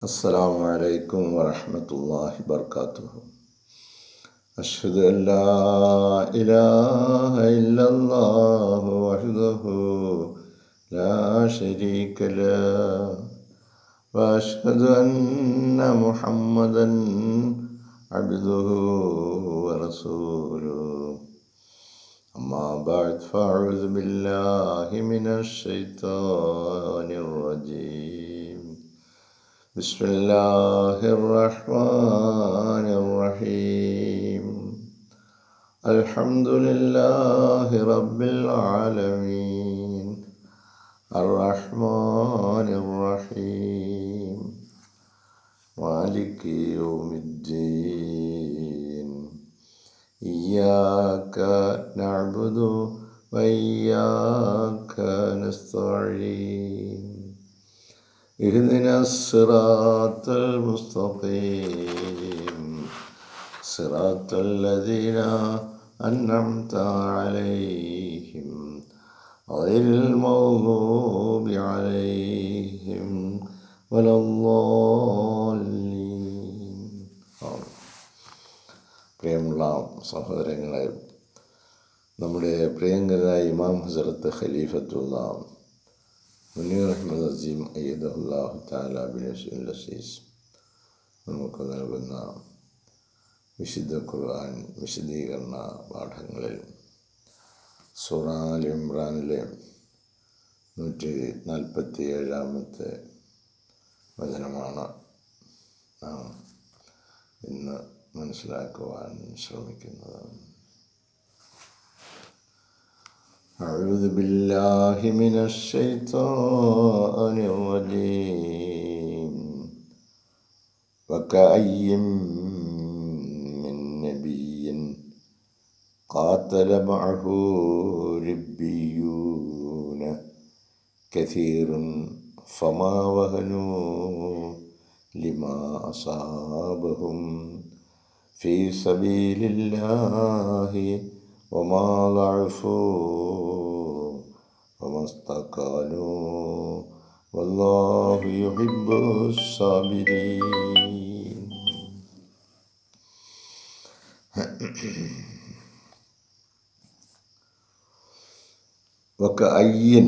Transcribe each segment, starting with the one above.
അസ്സലാമു അലൈക്കും വറഹ്മത്തുള്ളാഹി വബറകാതുഹു. അഷ്ഹദു അൻ ലാ ഇലാഹ ഇല്ലല്ലാഹു വഹ്ദഹു ലാ ശരീക ലഹു വഅഷ്ഹദു അന്ന മുഹമ്മദൻ അബ്ദുഹു വറസൂലുഹു. അമ്മാ ബഅദ് ഫഅഊദു ബില്ലാഹി മിനശ് ശൈത്വാനിർ റജീം. ബിസ്മില്ലാഹിർ റഹ്മാനിർ റഹീം. അൽഹംദുലില്ലാഹി റബ്ബിൽ ആലമീൻ. അർറഹ്മാനിർ റഹീം. മാലികി യൗമിദ്ദീൻ. ഇയ്യാക നഅ്ബുദു വഇയ്യാക നസ്തഈൻ. ഇഹ്ദിന സിറാത്തൽ മുസ്തഖീം. സിറാത്തൽ ലദീന അൻഅംത അലൈഹിം ഗൈറിൽ മഗ്ദൂബി അലൈഹിം വലദ്ദാല്ലീൻ. പ്രിയമുള്ള സഹോദരങ്ങളെ, നമ്മുടെ പ്രിയങ്കരായ ഇമാം ഹസ്രത്ത് ഖലീഫത്തുള്ള മുനീർ അഹ്മദ് അസീം അയ്യദഹുല്ലാഹു തആല ബിനസ്രിൽ അസീസ് നമുക്ക് നൽകുന്ന വിശുദ്ധ ഖുർആൻ വിശദീകരണ പാഠങ്ങളിൽ സൂറ ആൽ ഇംറാനിലെ 147 വചനമാണ് നാം ഇന്ന് മനസ്സിലാക്കുവാൻ ശ്രമിക്കുന്നത്. أعوذ بالله من الشيطان الرجيم. وكأي من نبي قاتل معه ربيون كثير فما وهنوا لما أصابهم في سبيل الله وما ضعفوا وما استكانوا والله يحب الصابرين. വകഅയ്യിൻ,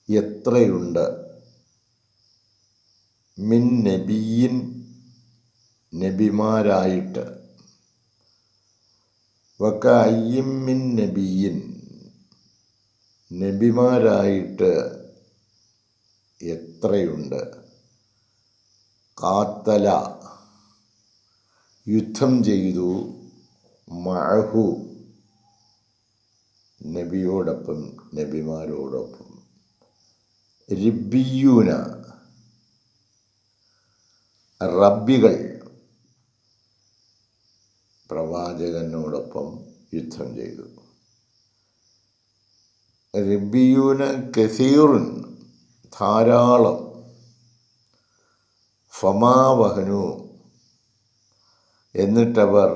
എത്രയുണ്ട്, മിൻ നബിയിൻ, നബിമാരായിട്ട്, വകഅയ്യിൻ മിൻ നബിയിൻ, നബിമാരായിട്ട് എത്രയുണ്ട്, ഖാത്തല, യുദ്ധം ചെയ്തു, മഅഹു, നബിയോടൊപ്പം, നബിമാരോടൊപ്പം, റിബ്ബിയൂന, റബ്ബികൾ, പ്രവാചകനോടൊപ്പം യുദ്ധം ചെയ്തു. റിബ്ബിയൂന കസീറുൻ, ധാരാളം, ഫമാവഹനു, എന്നിട്ടവർ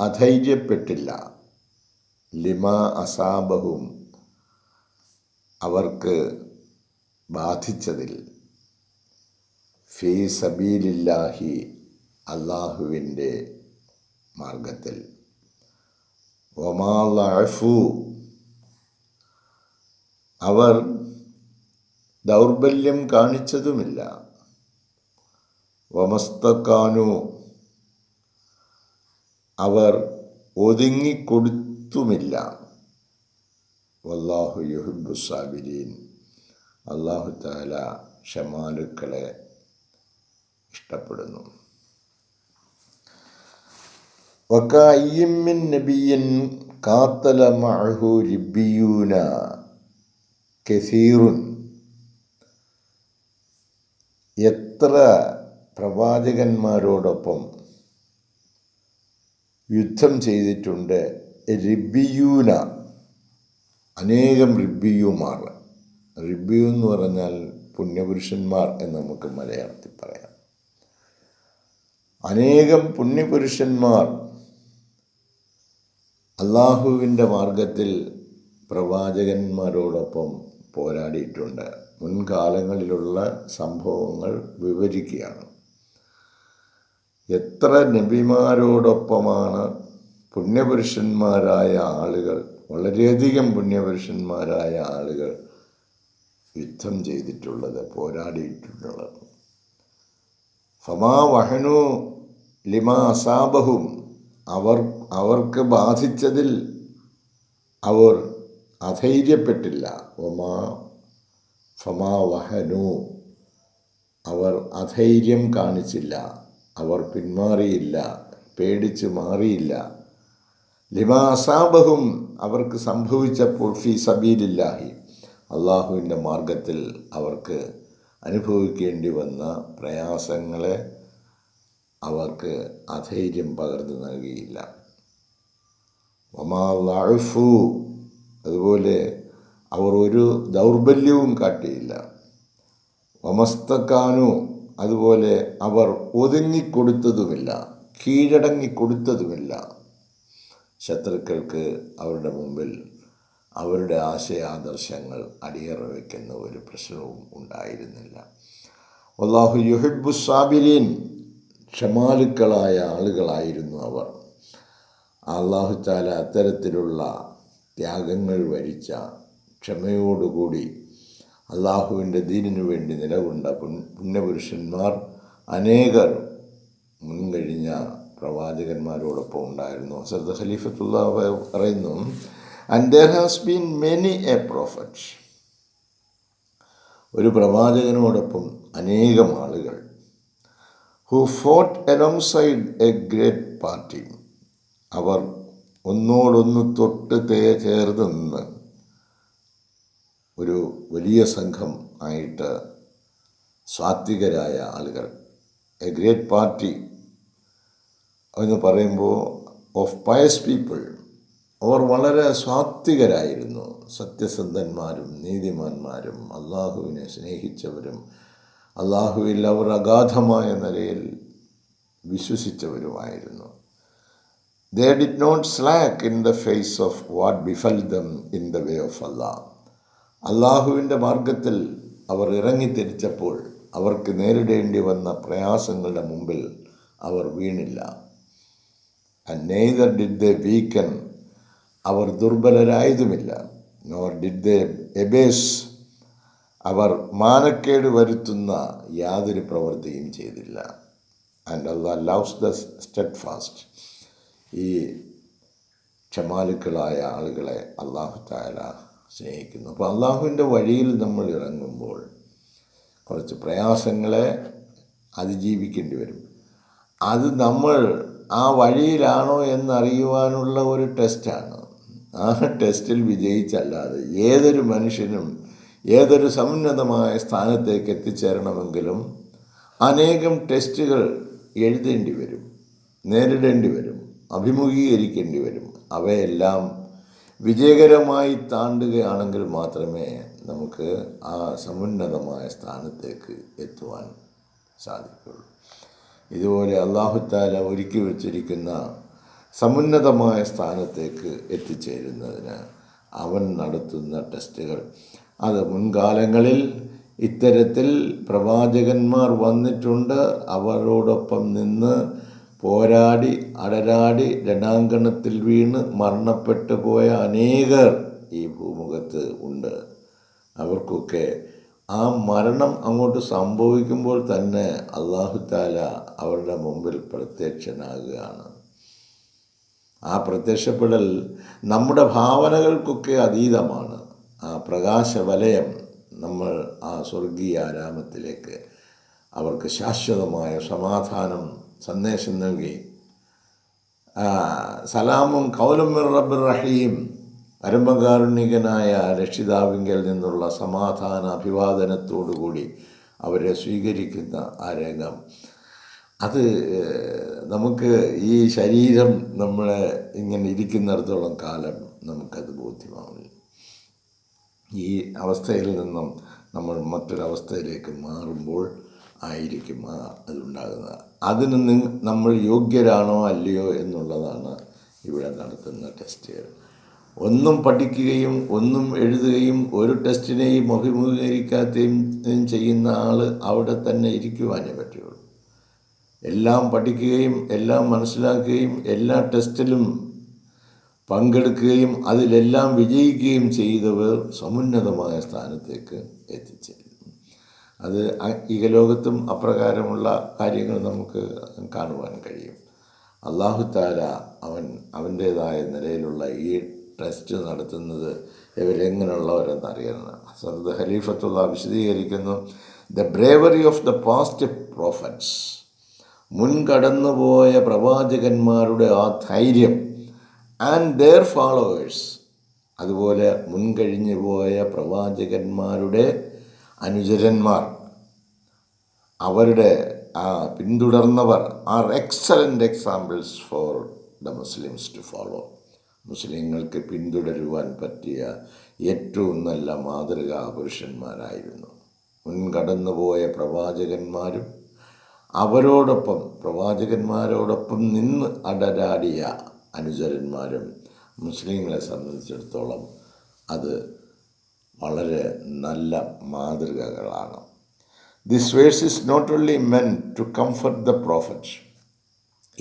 അധൈര്യപ്പെട്ടില്ല, ലിമാ അസാബഹും, അവർക്ക് ബാധിച്ചതിൽ, ഫീ സബീലില്ലാഹി, അല്ലാഹുവിൻ്റെ മാർഗത്തിൽ, വമാ ലഅഫു, അവർ ദൗർബല്യം കാണിച്ചതുമില്ല, വമസ്തകാനു, അവർ ഒതുങ്ങിക്കൊടുത്തുമില്ല, വല്ലാഹു യുഹിബ്ബു സാബിരീൻ, അല്ലാഹു തആല ക്ഷമാലുക്കളെ ഇഷ്ടപ്പെടുന്നു. വകഅയ്യിൻ മിൻ നബിയ്യിൻ ഖാത്തല മഅഹു റിബ്ബിയൂന കസീറുൻ, എത്ര പ്രവാചകന്മാരോടൊപ്പം യുദ്ധം ചെയ്തിട്ടുണ്ട്, റിബ്ബിയൂന, അനേകം റിബ്ബിയുമാർ. റിബ്ബിയു എന്ന് പറഞ്ഞാൽ പുണ്യപുരുഷന്മാർ എന്ന് നമുക്ക് മലയാളത്തിൽ പറയാം. അനേകം പുണ്യപുരുഷന്മാർ അള്ളാഹുവിൻ്റെ മാർഗത്തിൽ പ്രവാചകന്മാരോടൊപ്പം പോരാടിയിട്ടുണ്ട്. മുൻകാലങ്ങളിലുള്ള സംഭവങ്ങൾ വിവരിക്കുകയാണ്. എത്ര നബിമാരോടൊപ്പമാണ് പുണ്യപുരുഷന്മാരായ ആളുകൾ, വളരെയധികം പുണ്യപുരുഷന്മാരായ ആളുകൾ യുദ്ധം ചെയ്തിട്ടുള്ളത്, പോരാടിയിട്ടുള്ളത്. ഫമാ വഹനു ലിമാ അസാബഹും, അവർക്ക് ബാധിച്ചതിൽ അവർ അധൈര്യപ്പെട്ടില്ല. ഫമാ വഹനു, അവർ അധൈര്യം കാണിച്ചില്ല, അവർ പിന്മാറിയില്ല, പേടിച്ച് മാറിയില്ല. ലിമാ അസാബഹും, അവർക്ക് സംഭവിച്ചപ്പോൾ ഫീ സബീലില്ലാഹി, അള്ളാഹുവിൻ്റെ മാർഗത്തിൽ അവർക്ക് അനുഭവിക്കേണ്ടി വന്ന പ്രയാസങ്ങളെ അവർക്ക് അധൈര്യം പകർന്നു നൽകിയില്ല. വമാ ലഅഫു, അതുപോലെ അവർ ഒരു ദൗർബല്യവും കാട്ടിയില്ല. വമസ്തക്കാനു, അതുപോലെ അവർ ഒതുങ്ങിക്കൊടുത്തതുമില്ല, കീഴടങ്ങിക്കൊടുത്തതുമില്ല. ശത്രുക്കൾക്ക് അവരുടെ മുമ്പിൽ അവരുടെ ആശയാദർശങ്ങൾ അടിയറ വയ്ക്കുന്ന ഒരു പ്രശ്നവും ഉണ്ടായിരുന്നില്ല. വല്ലാഹു യുഹിബ്ബുസ് സാബിരീൻ, ക്ഷമാലുക്കളായ ആളുകളായിരുന്നു അവർ. അല്ലാഹു തആല അത്തരത്തിലുള്ള ത്യാഗങ്ങൾ വരിച്ച, ക്ഷമയോടുകൂടി അള്ളാഹുവിൻ്റെ ദീനിനു വേണ്ടി നിലകൊണ്ട പുണ്യപുരുഷന്മാർ അനേകർ മുൻകഴിഞ്ഞ പ്രവാചകന്മാരോടൊപ്പം ഉണ്ടായിരുന്നു. ഹസ്രത്ത് ഖലീഫത്തുല്ലാഹ് പറയുന്നു, and there has been many a prophet, ഒരു പ്രവാചകനോടൊപ്പം അനേകം ആളുകൾ, who fought alongside a great party, അവർ ഒന്നോടൊന്ന് തൊട്ട് ചേർന്ന് നിന്ന് ഒരു വലിയ സംഘം ആയിട്ട് സാത്വികരായ ആളുകൾ. എ ഗ്രേറ്റ് പാർട്ടി എന്ന് പറയുമ്പോൾ ഓഫ് പയസ് പീപ്പിൾ, അവർ വളരെ സാത്വികരായിരുന്നു, സത്യസന്ധന്മാരും നീതിമാന്മാരും അള്ളാഹുവിനെ സ്നേഹിച്ചവരും അള്ളാഹുവിൽ അവർ അഗാധമായ നിലയിൽ വിശ്വസിച്ചവരുമായിരുന്നു. They did not slack in the face of what befell them in the way of Allah. അള്ളാഹുവിൻ്റെ മാർഗത്തിൽ അവർ ഇറങ്ങിത്തിരിച്ചപ്പോൾ അവർക്ക് നേരിടേണ്ടി വന്ന പ്രയാസങ്ങളുടെ മുമ്പിൽ അവർ വീണില്ല. And neither did they weaken, our ദുർബലരായതുമില്ല. Nor did they abase, അവർ മാനക്കേട് വരുത്തുന്ന യാതൊരു പ്രവൃത്തിയും ചെയ്തില്ല. And Allah loves the steadfast, ഈ ക്ഷമാലുക്കളായ ആളുകളെ അല്ലാഹു തആല സ്നേഹിക്കുന്നു. അപ്പോൾ അള്ളാഹുവിൻ്റെ വഴിയിൽ നമ്മൾ ഇറങ്ങുമ്പോൾ കുറച്ച് പ്രയാസങ്ങളെ അതിജീവിക്കേണ്ടി വരും. അത് നമ്മൾ ആ വഴിയിലാണോ എന്നറിയുവാനുള്ള ഒരു ടെസ്റ്റാണ്. ആ ടെസ്റ്റിൽ വിജയിച്ചല്ലാതെ ഏതൊരു മനുഷ്യനും ഏതൊരു സമുന്നതമായ സ്ഥാനത്തേക്ക് എത്തിച്ചേരണമെങ്കിലും അനേകം ടെസ്റ്റുകൾ എഴുതേണ്ടി വരും, നേരിടേണ്ടി വരും, അഭിമുഖീകരിക്കേണ്ടി വരും. അവയെല്ലാം വിജയകരമായി താണ്ടുകയാണെങ്കിൽ മാത്രമേ നമുക്ക് ആ സമുന്നതമായ സ്ഥാനത്തേക്ക് എത്തുവാൻ സാധിക്കുള്ളൂ. ഇതുപോലെ അല്ലാഹു തആല ഒരുക്കി വച്ചിരിക്കുന്ന സമുന്നതമായ സ്ഥാനത്തേക്ക് എത്തിച്ചേരുന്നതിന് അവൻ നടത്തുന്ന ടെസ്റ്റുകൾ, അത് മുൻകാലങ്ങളിൽ ഇത്തരത്തിൽ പ്രവാചകന്മാർ വന്നിട്ടുണ്ട്. അവരോടൊപ്പം നിന്ന് പോരാടി അടരാടി രണാങ്കണത്തിൽ വീണ് മരണപ്പെട്ടു പോയ അനേകർ ഈ ഭൂമുഖത്ത് ഉണ്ട്. അവർക്കൊക്കെ ആ മരണം അങ്ങോട്ട് സംഭവിക്കുമ്പോൾ തന്നെ അല്ലാഹു തആല അവരുടെ മുമ്പിൽ പ്രത്യക്ഷനാകുകയാണ്. ആ പ്രത്യക്ഷപ്പെടൽ നമ്മുടെ ഭാവനകൾക്കൊക്കെ അതീതമാണ്. ആ പ്രകാശവലയം നമ്മൾ ആ സ്വർഗീയ ആരാമത്തിലേക്ക് അവർക്ക് ശാശ്വതമായ സമാധാനം സന്ദേശം നൽകി, സലാമും ഖൗലും മിർ റബ്ബിർ റഹീം, പരമകാരുണികനായ രക്ഷിതാവിങ്കൽ നിന്നുള്ള സമാധാന അഭിവാദനത്തോടുകൂടി അവരെ സ്വീകരിക്കുന്ന ആ രംഗം, അത് നമുക്ക് ഈ ശരീരം നമ്മളെ ഇങ്ങനെ ഇരിക്കുന്നിടത്തോളം കാലം നമുക്കത് ബോധ്യമാവില്ല. ഈ അവസ്ഥയിൽ നിന്നും നമ്മൾ മറ്റൊരവസ്ഥയിലേക്ക് മാറുമ്പോൾ ആയിരിക്കും അതുണ്ടാകുന്നത്. അതിന് നമ്മൾ യോഗ്യരാണോ അല്ലയോ എന്നുള്ളതാണ് ഇവിടെ നടത്തുന്ന ടെസ്റ്റുകൾ. ഒന്നും പഠിക്കുകയും ഒന്നും എഴുതുകയും ഒരു ടെസ്റ്റിനെയും അഭിമുഖീകരിക്കാത്തയും ചെയ്യുന്ന ആൾ അവിടെ തന്നെ ഇരിക്കുവാനേ പറ്റുള്ളൂ. എല്ലാം പഠിക്കുകയും എല്ലാം മനസ്സിലാക്കുകയും എല്ലാ ടെസ്റ്റിലും പങ്കെടുക്കുകയും അതിലെല്ലാം വിജയിക്കുകയും ചെയ്തവർ സമുന്നതമായ സ്ഥാനത്തേക്ക് എത്തിച്ചേരും. അത് ഇഹലോകത്തും അപ്രകാരമുള്ള കാര്യങ്ങൾ നമുക്ക് കാണുവാൻ കഴിയും. അല്ലാഹു തആല അവൻ്റേതായ നിലയിലുള്ള ഈ ടെസ്റ്റ് നടത്തുന്നത് ഇവരെങ്ങനെയുള്ളവരെന്ന് അറിയണം. ഹസ്രത്ത് ഖലീഫത്തുള്ള വിശദീകരിക്കുന്നു, the bravery of the past prophets, മുൻകടന്നുപോയ പ്രവാചകന്മാരുടെ ആ ധൈര്യം, ആൻഡ് ദെയർ ഫോളോവേഴ്സ്, അതുപോലെ മുൻകഴിഞ്ഞു പോയ പ്രവാചകന്മാരുടെ അനുചരന്മാർ, അവരുടെ പിന്തുടർന്നവർ are excellent examples for the Muslims to follow. മുസ്ലിങ്ങൾക്ക് പിന്തുടരുവാൻ പറ്റിയ ഏറ്റവും നല്ല മാതൃകാ പുരുഷന്മാരായിരുന്നു മുൻകടന്നുപോയ പ്രവാചകന്മാരും പ്രവാചകന്മാരോടൊപ്പം നിന്ന് അടരാടിയ അനുചരന്മാരും. മുസ്ലിങ്ങളെ സംബന്ധിച്ചിടത്തോളം അത് വളരെ നല്ല മാതൃകകളാണ്. This verse is not only meant to comfort the prophet.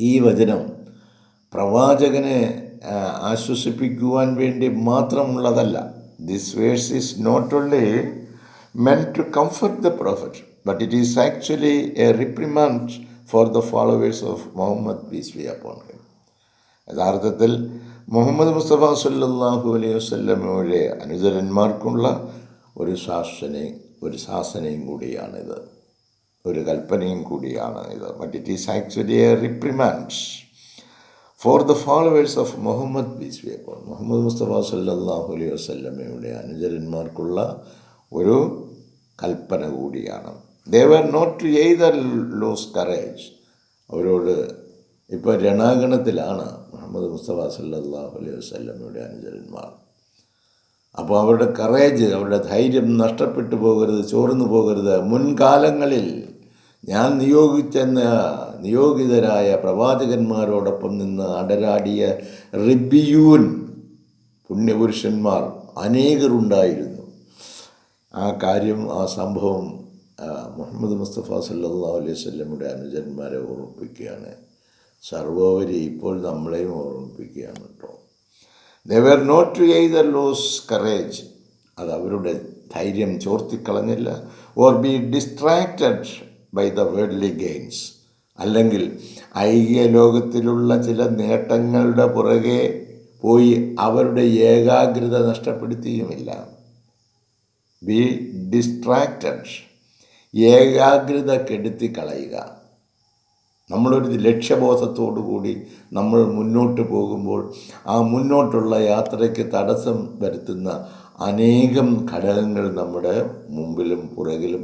ഈ വചനം പ്രവാചകനെ ആശ്വസിപ്പിക്കുവാൻ വേണ്ടി മാത്രമുള്ളതല്ല. This verse is not only meant to comfort the prophet, but it is actually a reprimand for the followers of Muhammad peace be upon him. യഥാർത്ഥത്തിൽ Muhammad Mustafa സല്ലല്ലാഹു അലൈഹി വസല്ലമയുടെ അനുചരന്മാർക്കുള്ള ഒരു ശാസനയും കൂടിയാണിത്, ഒരു കൽപ്പനയും കൂടിയാണ് ഇത്. But it is actually a reprimand for the followers of Muhammad peace be upon. Muhammad Mustafa സല്ലല്ലാഹു അലൈഹി വസല്ലമയുടെ അനുചരന്മാർക്കുള്ള ഒരു കൽപ്പന കൂടിയാണ്. They were not to either lose courage. അവരോട് ഇപ്പോൾ രണാങ്കണത്തിലാണ് മുഹമ്മദ് മുസ്തഫ സല്ലല്ലാഹു അലൈഹി വസല്ലമയുടെ അനുചരന്മാർ. അപ്പോൾ അവരുടെ കറേജ്, അവരുടെ ധൈര്യം നഷ്ടപ്പെട്ടു പോകരുത്, ചോർന്നു പോകരുത്. മുൻകാലങ്ങളിൽ ഞാൻ നിയോഗിതരായ പ്രവാചകന്മാരോടൊപ്പം നിന്ന് അടരാടിയ റിബിയൂൻ പുണ്യപുരുഷന്മാർ അനേകരുണ്ടായിരുന്നു. ആ സംഭവം മുഹമ്മദ് മുസ്തഫ സല്ലല്ലാഹു അലൈഹി വസല്ലമയുടെ അനുചരന്മാരെ ഓർമ്മിപ്പിക്കുകയാണ്. സർവോപരി ഇപ്പോൾ നമ്മളെയും ഓർമ്മിപ്പിക്കുകയാണ് കേട്ടോ. They were not to either lose courage. അത് അവരുടെ ധൈര്യം ചോർത്തിക്കളഞ്ഞില്ല. Or be distracted by the worldly gains. അല്ലെങ്കിൽ ഐഹിക ലോകത്തിലുള്ള ചില നേട്ടങ്ങളുടെ പുറകെ പോയി അവരുടെ ഏകാഗ്രത നഷ്ടപ്പെടുത്തിയുമില്ല. ബി ഡിസ്ട്രാക്റ്റഡ്, ഏകാഗ്രത കെടുത്തിക്കളയുക. നമ്മളൊരു ലക്ഷ്യബോധത്തോടു കൂടി നമ്മൾ മുന്നോട്ട് പോകുമ്പോൾ ആ മുന്നോട്ടുള്ള യാത്രയ്ക്ക് തടസ്സം വരുത്തുന്ന അനേകം ഘടകങ്ങൾ നമ്മുടെ മുമ്പിലും പുറകിലും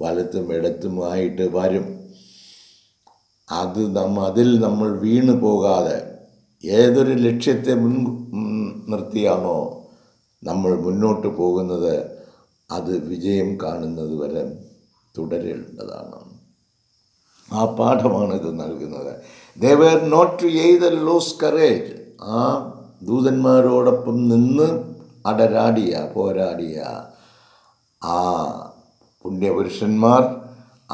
വലത്തും ഇടത്തുമായിട്ട് വരും. അതിൽ നമ്മൾ വീണു പോകാതെ ഏതൊരു ലക്ഷ്യത്തെ നിർത്തിയാണോ നമ്മൾ മുന്നോട്ട് പോകുന്നത്, അത് വിജയം കാണുന്നത് വരെ തുടരേണ്ടതാണ്. ആ പാഠമാണിത് നൽകുന്നത്. They were not to either lose courage. ആ ദൂതന്മാരോടൊപ്പം നിന്ന് പോരാടിയ ആ പുണ്യപുരുഷന്മാർ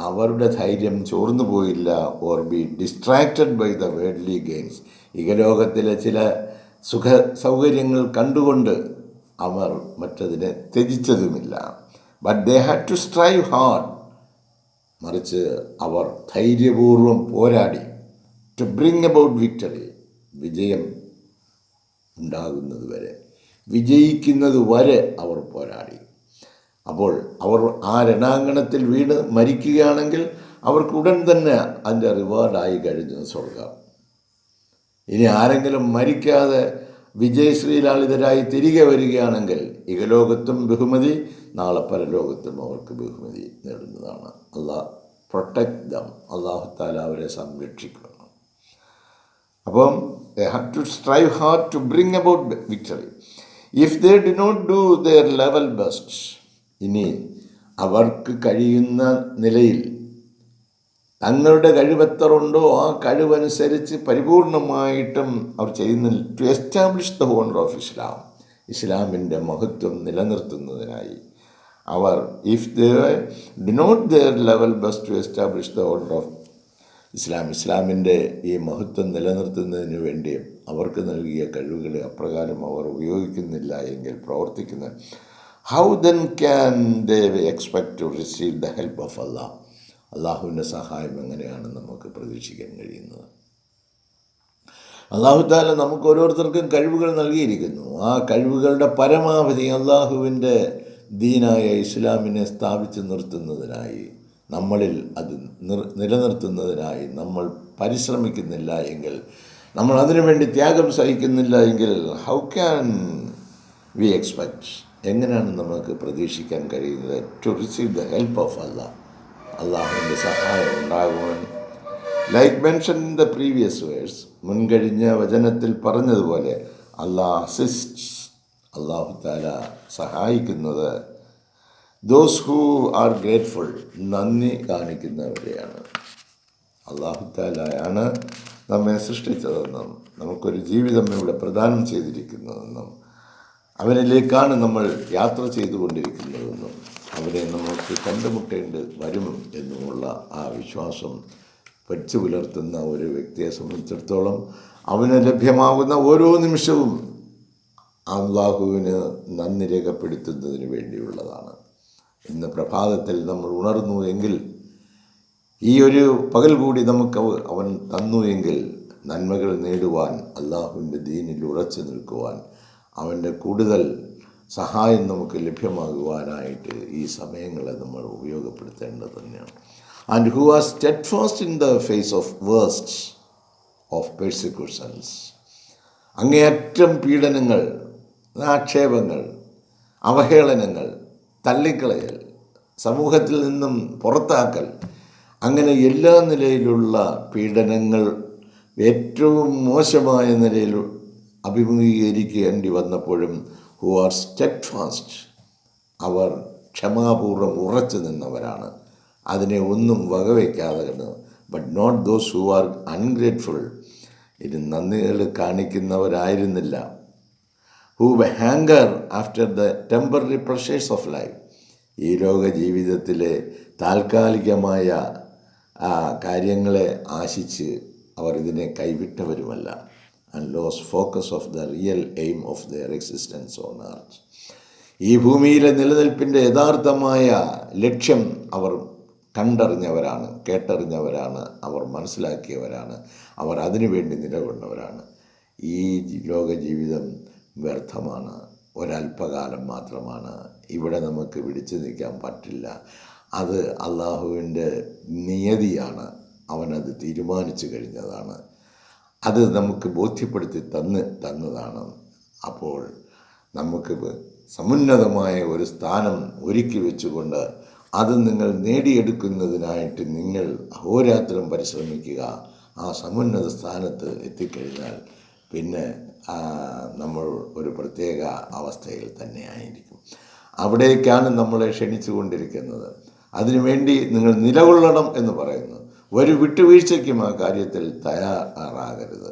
അവരുടെ ധൈര്യം ചോർന്നു പോയില്ല. Or be distracted by the worldly gains. ഇഹലോകത്തിലെ ചില സൗകര്യങ്ങൾ കണ്ടുകൊണ്ട് അവർ മറ്റതിനെ ത്യജിച്ചതുമില്ല. But they had to strive hard. മറിച്ച് അവർ ധൈര്യപൂർവം പോരാടി. To bring about victory. വിജയം ഉണ്ടാകുന്നത് വരെ, വിജയിക്കുന്നത് വരെ അവർ പോരാടി. അപ്പോൾ അവർ ആ രണാങ്കണത്തിൽ വീണ് മരിക്കുകയാണെങ്കിൽ അവർക്ക് ഉടൻ തന്നെ അതിൻ്റെ റിവാർഡായി കഴിഞ്ഞു സ്വർഗം. ഇനി ആരെങ്കിലും മരിക്കാതെ വിജയശ്രീലാളിതരായി തിരികെ വരികയാണെങ്കിൽ ഇഹലോകത്തും ബഹുമതി, നാളെ പരലോകത്തും അവർക്ക് ബഹുമതി നേടുന്നതാണ്. അല്ലാഹ് പ്രൊട്ടക്ട് ദം. അല്ലാഹു തആല അവരെ സംരക്ഷിക്കണം. അപ്പം they have to strive hard to bring about victory. If they do not do their level best, ഇനി അവർക്ക് കഴിയുന്ന നിലയിൽ തങ്ങളുടെ കഴിവെത്തറുണ്ടോ ആ കഴിവനുസരിച്ച് പരിപൂർണമായിട്ടും അവർ ചെയ്യുന്നില്ല. To establish the honour of Islam. ഇസ്ലാമിൻ്റെ മഹത്വം നിലനിർത്തുന്നതിനായി അവർ if they do not their level best to establish the order of ഇസ്ലാമിൻ്റെ ഈ മഹത്വം നിലനിർത്തുന്നതിന് വേണ്ടി അവർക്ക് നൽകിയ കഴിവുകളെ അപ്രകാരം അവർ ഉപയോഗിക്കുന്നില്ല എങ്കിൽ പ്രവർത്തിക്കുന്ന how then can they expect to receive the help of Allah? അള്ളാഹുവിൻ്റെ സഹായം എങ്ങനെയാണ് നമുക്ക് പ്രതീക്ഷിക്കാൻ കഴിയുന്നത്? അള്ളാഹു താല നമുക്ക് ഓരോരുത്തർക്കും കഴിവുകൾ നൽകിയിരിക്കുന്നു. ആ കഴിവുകളുടെ പരമാവധി അള്ളാഹുവിൻ്റെ ദീനായ ഇസ്ലാമിനെ സ്ഥാപിച്ചു നിർത്തുന്നതിനായി, നമ്മളിൽ അത് നിലനിർത്തുന്നതിനായി നമ്മൾ പരിശ്രമിക്കുന്നില്ല എങ്കിൽ, നമ്മൾ അതിനുവേണ്ടി ത്യാഗം സഹിക്കുന്നില്ല എങ്കിൽ ഹൗ ക്യാൻ വി എക്സ്പെക്ട്, എങ്ങനെയാണ് നമുക്ക് പ്രതീക്ഷിക്കാൻ കഴിയുന്നത് to receive the help of Allah, അള്ളാഹുവിൻ്റെ സഹായം ഉണ്ടാകുവാൻ? Like mention in the previous verse, മുൻകഴിഞ്ഞ വചനത്തിൽ പറഞ്ഞതുപോലെ അള്ളാഹ് അസിസ്റ്റ്സ്, അള്ളാഹു താല സഹായിക്കുന്നത് ദോസ് ഹൂ ആർ ഗ്രേറ്റ്ഫുൾ, നന്ദി കാണിക്കുന്നവരെയാണ്. അള്ളാഹു താലയാണ് നമ്മെ സൃഷ്ടിച്ചതെന്നും നമുക്കൊരു ജീവിതം ഇവിടെ പ്രദാനം ചെയ്തിരിക്കുന്നതെന്നും അവനിലേക്കാണ് നമ്മൾ യാത്ര ചെയ്തുകൊണ്ടിരിക്കുന്നതെന്നും അവരെ നമുക്ക് കണ്ടുമുട്ടേണ്ടി വരും എന്നുമുള്ള ആ വിശ്വാസം വച്ചു പുലർത്തുന്ന ഒരു വ്യക്തിയെ സംബന്ധിച്ചിടത്തോളം അവന് ലഭ്യമാകുന്ന ഓരോ നിമിഷവും അള്ളാഹുവിന് നന്ദി രേഖപ്പെടുത്തുന്നതിന് വേണ്ടിയുള്ളതാണ്. ഇന്ന് പ്രഭാതത്തിൽ നമ്മൾ ഉണർന്നു എങ്കിൽ, ഈ ഒരു പകൽ കൂടി നമുക്ക് അവൻ തന്നു എങ്കിൽ, നന്മകൾ നേടുവാൻ, അള്ളാഹുവിൻ്റെ ദീനിൽ ഉറച്ചു നിൽക്കുവാൻ, അവൻ്റെ കൂടുതൽ സഹായം നമുക്ക് ലഭ്യമാകുവാനായിട്ട് ഈ സമയങ്ങളെ നമ്മൾ ഉപയോഗപ്പെടുത്തേണ്ടത് തന്നെയാണ്. And who are steadfast in the face of worst of persecutions, അങ്ങേയറ്റം പീഡനങ്ങൾ, ആക്ഷേപങ്ങൾ, അവഹേളനങ്ങൾ, തള്ളിക്കളയൽ, സമൂഹത്തിൽ നിന്നും പുറത്താക്കൽ, അങ്ങനെ എല്ലാ നിലയിലുള്ള പീഡനങ്ങൾ ഏറ്റവും മോശമായ നിലയിൽ അഭിമുഖീകരിക്കേണ്ടി വന്നപ്പോഴും ഹു ആർ സ്റ്റെഡ്ഫാസ്റ്റ്, അവർ ക്ഷമാപൂർവ്വം ഉറച്ചു നിന്നവരാണ്, അതിനെ ഒന്നും വകവയ്ക്കാതെ. But not those who are ungrateful, ഇത് നന്ദികൾ കാണിക്കുന്നവരായിരുന്നില്ല. Who hanker after the temporary pleasures of life, ഈ ലോക ജീവിതത്തിലെ താൽക്കാലികമായ കാര്യങ്ങളെ ആശിച്ച് അവർ ഇതിനെ കൈവിട്ടവരുമല്ല. And lose focus of the real aim of their existence on earth, ഈ ഭൂമിയിലെ നിലനിൽപ്പിൻ്റെ യഥാർത്ഥമായ ലക്ഷ്യം അവർ കണ്ടറിഞ്ഞവരാണ്, കേട്ടറിഞ്ഞവരാണ്, അവർ മനസ്സിലാക്കിയവരാണ്, അവർ അതിനുവേണ്ടി നിലകൊണ്ടവരാണ്. ഈ ലോക ജീവിതം വ്യർത്ഥമാണ്, ഒരല്പകാലം മാത്രമാണ്, ഇവിടെ നമുക്ക് പിടിച്ചു നിൽക്കാൻ പറ്റില്ല. അത് അള്ളാഹുവിൻ്റെ നിയതിയാണ്, അവനത് തീരുമാനിച്ചു കഴിഞ്ഞതാണ്, അത് നമുക്ക് ബോധ്യപ്പെടുത്തി തന്നതാണ്. അപ്പോൾ നമുക്ക് സമുന്നതമായ ഒരു സ്ഥാനം ഒരുക്കി വെച്ചുകൊണ്ട് അത് നിങ്ങൾ നേടിയെടുക്കുന്നതിനായിട്ട് നിങ്ങൾ അഹോരാത്രം പരിശ്രമിക്കുക. ആ സമുന്നത സ്ഥാനത്ത് എത്തിക്കഴിഞ്ഞാൽ പിന്നെ നമ്മൾ ഒരു പ്രത്യേക അവസ്ഥയിൽ തന്നെ ആയിരിക്കും. അവിടേക്കാണ് നമ്മളെ ക്ഷണിച്ചു കൊണ്ടിരിക്കുന്നത്. അതിനുവേണ്ടി നിങ്ങൾ നിലകൊള്ളണം എന്ന് പറയുന്നു. ഒരു വിട്ടുവീഴ്ചയ്ക്കും ആ കാര്യത്തിൽ തയ്യാറാകരുത്.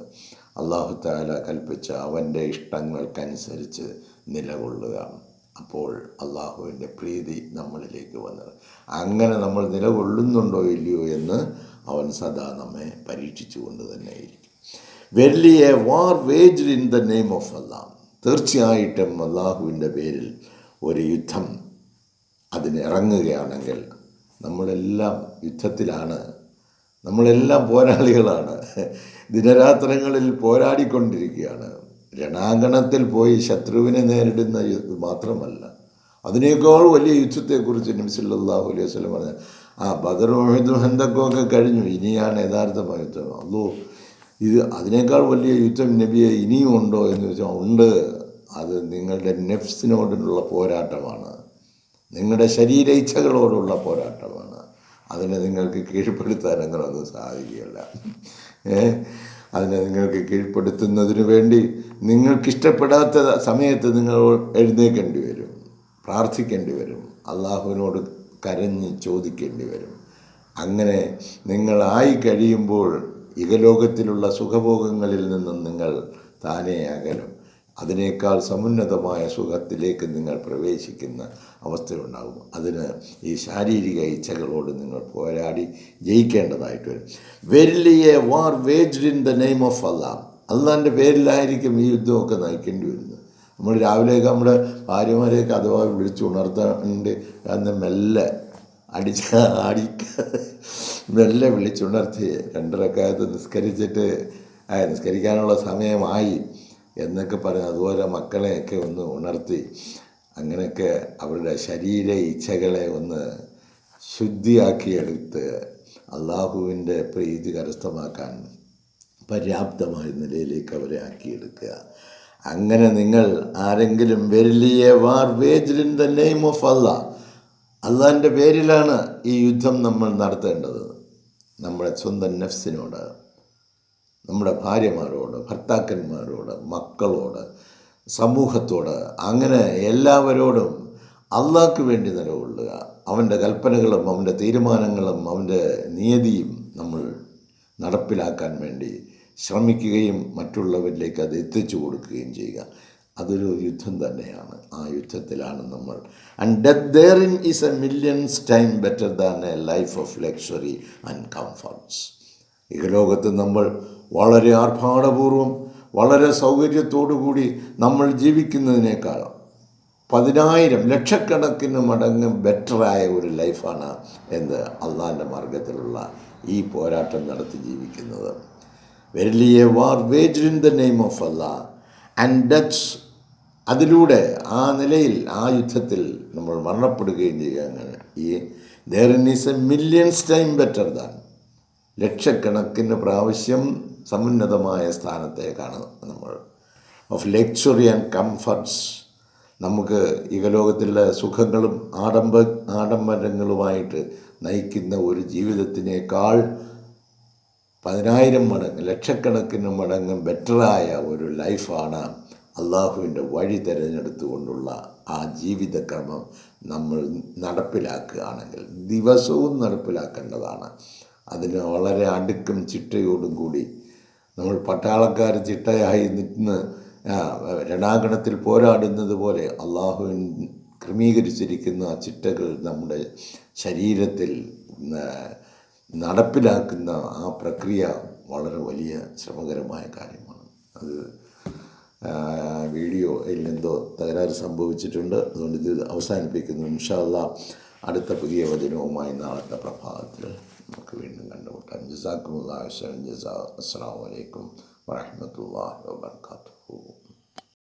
അല്ലാഹു തആല കൽപ്പിച്ച അവൻ്റെ ഇഷ്ടങ്ങൾക്കനുസരിച്ച് നിലകൊള്ളുക. അപ്പോൾ അള്ളാഹുവിൻ്റെ പ്രീതി നമ്മളിലേക്ക് വന്നത്. അങ്ങനെ നമ്മൾ നിലകൊള്ളുന്നുണ്ടോ ഇല്ലയോ എന്ന് അവൻ സദാ നമ്മെ പരീക്ഷിച്ചു കൊണ്ട് തന്നെയിരിക്കും. Verily a war waged in the name of Allah, തീർച്ചയായിട്ടും അള്ളാഹുവിൻ്റെ പേരിൽ ഒരു യുദ്ധം അതിനിറങ്ങുകയാണെങ്കിൽ നമ്മളെല്ലാം യുദ്ധത്തിലാണ്, നമ്മളെല്ലാം പോരാളികളാണ്, ദിനരാത്രങ്ങളിൽ പോരാടിക്കൊണ്ടിരിക്കുകയാണ്. രണാങ്കണത്തിൽ പോയി ശത്രുവിനെ നേരിടുന്ന മാത്രമല്ല, അതിനേക്കാൾ വലിയ യുദ്ധത്തെക്കുറിച്ച് നബി സല്ലല്ലാഹു അലൈഹി വസല്ലം പറഞ്ഞ ബദറും ഉഹദും ഹന്തക്കൊക്കെ കഴിഞ്ഞു, ഇനിയാണ് യഥാർത്ഥമായ യുദ്ധം. അല്ലോ, ഇത് അതിനേക്കാൾ വലിയ യുദ്ധം നബിയെ ഇനിയും ഉണ്ടോ എന്ന് ചോദിച്ചാൽ ഉണ്ട്. അത് നിങ്ങളുടെ നെഫ്സിനോടുള്ള പോരാട്ടമാണ്, നിങ്ങളുടെ ശരീര ഇച്ഛകളോടുള്ള പോരാട്ടമാണ്. അതിനെ നിങ്ങൾക്ക് കീഴ്പ്പെടുത്താൻ അങ്ങനെ ഒന്നും സാധിക്കുകയില്ല. അതിനെ നിങ്ങൾക്ക് കീഴ്പ്പെടുത്തുന്നതിന് വേണ്ടി നിങ്ങൾക്കിഷ്ടപ്പെടാത്ത സമയത്ത് നിങ്ങൾ എഴുന്നേൽക്കേണ്ടി വരും, പ്രാർത്ഥിക്കേണ്ടി വരും, അള്ളാഹുവിനോട് കരഞ്ഞ് ചോദിക്കേണ്ടി വരും. അങ്ങനെ നിങ്ങളായി കഴിയുമ്പോൾ ഇഹലോകത്തിലുള്ള സുഖഭോഗങ്ങളിൽ നിന്നും നിങ്ങൾ താനേ അകലും. അതിനേക്കാൾ സമുന്നതമായ സുഖത്തിലേക്ക് നിങ്ങൾ പ്രവേശിക്കുന്ന അവസ്ഥയുണ്ടാകും. അതിന് ഈ ശാരീരിക ഇച്ഛകളോട് നിങ്ങൾ പോരാടി ജയിക്കേണ്ടതായിട്ട് വരും. Verily a war waged in the name of Allah. അള്ളാഹിൻ്റെ പേരിലായിരിക്കും ഈ യുദ്ധമൊക്കെ നയിക്കേണ്ടി വരുന്നത്. നമ്മൾ രാവിലെയൊക്കെ നമ്മുടെ ഭാര്യമാരെയൊക്കെ അഥവാ വിളിച്ചുണർത്താണ്ട് അന്ന് മെല്ലെ മെല്ലെ വിളിച്ചുണർത്തി 2 റക്അത്ത് നിസ്കരിച്ചിട്ട് നിസ്കരിക്കാനുള്ള സമയമായി എന്നൊക്കെ പറഞ്ഞ് അതുപോലെ മക്കളെയൊക്കെ ഒന്ന് ഉണർത്തി അങ്ങനെയൊക്കെ അവരുടെ ശരീര ഇച്ഛകളെ ഒന്ന് ശുദ്ധിയാക്കിയെടുത്ത് അള്ളാഹുവിൻ്റെ പ്രീതി കരസ്ഥമാക്കാൻ പര്യാപ്തമായ നിലയിലേക്ക് അവരെ ആക്കിയെടുക്കുക. അങ്ങനെ നിങ്ങൾ ആരെങ്കിലും വെരിലിയെ വാർ waged in the name of Allah, അള്ളാഹിൻ്റെ പേരിലാണ് ഈ യുദ്ധം നമ്മൾ നടത്തേണ്ടത്. നമ്മുടെ സ്വന്തം നഫ്സിനോട്, നമ്മുടെ ഭാര്യമാരോട്, ഭർത്താക്കന്മാരോട്, മക്കളോട്, സമൂഹത്തോട്, അങ്ങനെ എല്ലാവരോടും അള്ളാഹ്ക്ക് വേണ്ടി നിലകൊള്ളുക. അവൻ്റെ കൽപ്പനകളും അവൻ്റെ തീരുമാനങ്ങളും അവൻ്റെ നിയതിയും നമ്മൾ നടപ്പിലാക്കാൻ വേണ്ടി ശ്രമിക്കുകയും മറ്റുള്ളവരിലേക്ക് അത് എത്തിച്ചു കൊടുക്കുകയും ചെയ്യുക. അതൊരു യുദ്ധം തന്നെയാണ്. ആ യുദ്ധത്തിലാണ് നമ്മൾ. And death therein is a millions time better than a life of luxury and comforts. ഈ ലോകത്ത് നമ്മൾ വളരെ ആർഭാടപൂർവം വളരെ സൗകര്യത്തോടുകൂടി നമ്മൾ ജീവിക്കുന്നതിനേക്കാൾ 10,000 ലക്ഷക്കണക്കിന് മടങ്ങ് ബെറ്ററായ ഒരു ലൈഫാണ് എന്ന് അള്ളാഹിൻ്റെ മാർഗത്തിലുള്ള ഈ പോരാട്ടം നടത്തി ജീവിക്കുന്നത്. Verily a war waged in the name of Allah and death. അതിലൂടെ ആ നിലയിൽ ആ യുദ്ധത്തിൽ നമ്മൾ മരണപ്പെടുകയും ചെയ്യുക. അങ്ങനെ ഈ therein is a millions time better than, ലക്ഷക്കണക്കിന് പ്രാവശ്യം സമുന്നതമായ സ്ഥാനത്തേക്കാണ് നമ്മൾ. ഓഫ് ലക്ഷറി ആൻഡ് കംഫർട്ട്സ്, നമുക്ക് ഇഹലോകത്തിലെ സുഖങ്ങളും ആഡംബരങ്ങളുമായിട്ട് നയിക്കുന്ന ഒരു ജീവിതത്തിനേക്കാൾ 10,000 മടങ്ങ് ലക്ഷക്കണക്കിന് മടങ്ങ് ബെറ്ററായ ഒരു ലൈഫാണ് അള്ളാഹുവിൻ്റെ വഴി തിരഞ്ഞെടുത്തുകൊണ്ടുള്ള ആ ജീവിതക്രമം നമ്മൾ നടപ്പിലാക്കുകയാണെങ്കിൽ, ദിവസവും നടപ്പിലാക്കേണ്ടതാണ്. അതിന് വളരെ അടുക്കും ചിട്ടയോടും കൂടി നമ്മൾ പട്ടാളക്കാർ ചിട്ടയായി നിന്ന് രണാങ്കണത്തിൽ പോരാടുന്നത് പോലെ അള്ളാഹുവിൻ ക്രമീകരിച്ചിരിക്കുന്ന ആ ചിട്ടകൾ നമ്മുടെ ശരീരത്തിൽ നടപ്പിലാക്കുന്ന ആ പ്രക്രിയ വളരെ വലിയ ശ്രമകരമായ കാര്യമാണ്. അത് വീഡിയോയിൽ എന്തോ തകരാറ് സംഭവിച്ചിട്ടുണ്ട്. അതുകൊണ്ട് ഇത് അവസാനിപ്പിക്കുന്നു. ഇൻഷാ അല്ലാഹ് അടുത്ത പുതിയ വചനവുമായി നാളത്തെ പ്രഭാതത്തിൽ നമുക്ക് വീണ്ടും കണ്ടുമുട്ടാം. ജസാക്കുമുല്ലാഹി ഖൈറൻ ജസാ. അസ്സലാമു അലൈക്കും വറഹ്മത്തുള്ളാഹി വബറകാതുഹു.